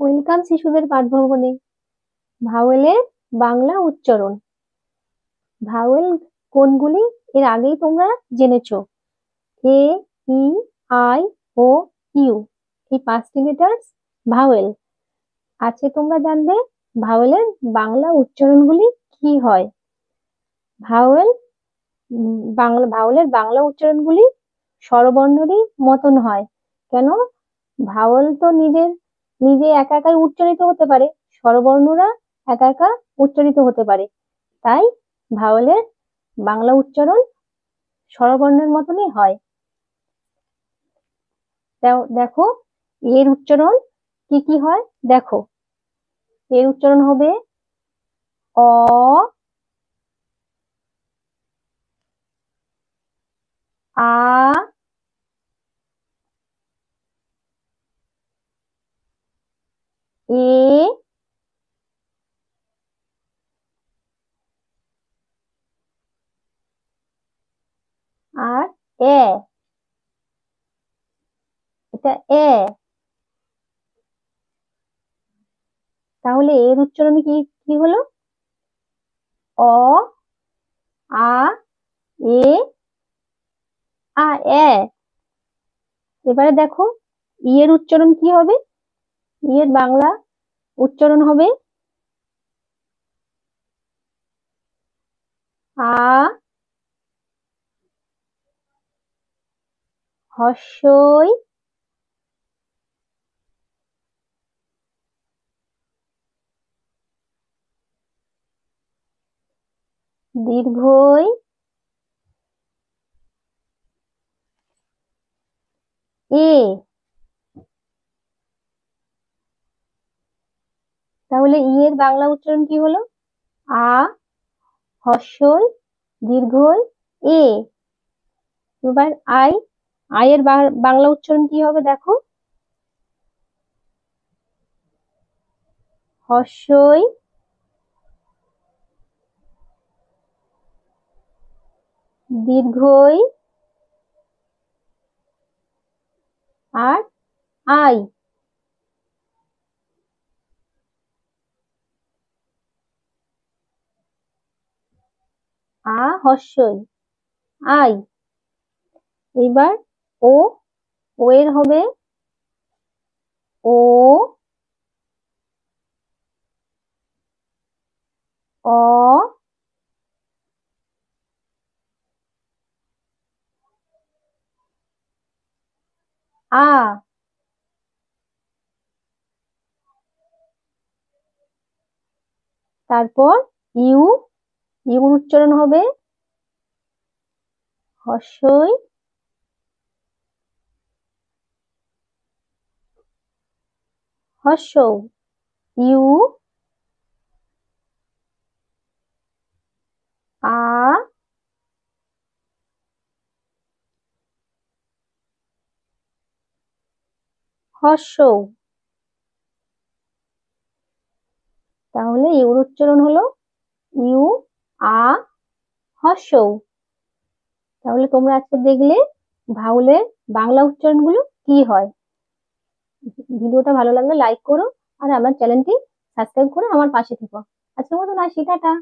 Welcome শিশুদের পাঠভবনে। ভাওয়েলের বাংলা উচ্চারণ। Vowel কোনগুলি এর আগেই তোমরা জেনেছো। এ, ই, আই, ও, ইউ, এই 5টি লেটার্স ভাওয়েল। আজকে তোমরা জানবে ভাওয়েলের বাংলা উচ্চারণগুলি কি হয়। ভাওয়েল ভাওয়েলের বাংলা উচ্চারণগুলি স্বরবর্ণেরই মতন হয়। কেন? ভাওয়েল তো নিজে একা একাই উচ্চারিত হতে পারে, স্বরবর্ণরা একা একা উচ্চারিত হতে পারে। তাই ভাওয়েলের বাংলা উচ্চারণ স্বরবর্ণের মতনই হয়। দেখো এর উচ্চারণ কি কি হয়। দেখো, এর উচ্চারণ হবে অ, আ, এ, আর এ। এটা এ। তাহলে এর উচ্চারণ কি কি হলো? অ, আ, এ, এ। এবারে দেখো ই এর উচ্চারণ কি হবে। ই এর বাংলা উচ্চারণ হবে আ, হস্যই, দীর্ঘই, এ। তাহলে ই এর বাংলা উচ্চারণ কি হলো? আ, হস্যই, দীর্ঘই, এ। এবার আই। আই এর বাংলা উচ্চারণ কি হবে দেখো। হস্যই, দীর্ঘই, আর আই। হস্যই, আই। এইবার ও। ও এর হবে ও, অ, আ। তারপর ইউ। ইউর উচ্চারণ হবে হস্যই, হস্য, ইউ, আ, হস্য। তাহলে ইউর উচ্চারণ হলো ইউ, আ, হস্য। তাহলে তোমরা আজকে দেখলে ভাওয়ালের বাংলা উচ্চারণগুলো কি হয়। ভিডিওটা ভালো লাগলে লাইক করো আর আমার চ্যানেলটি সাবস্ক্রাইব করে আমার পাশে থেকো। আজকের মতন আসি, টাটা।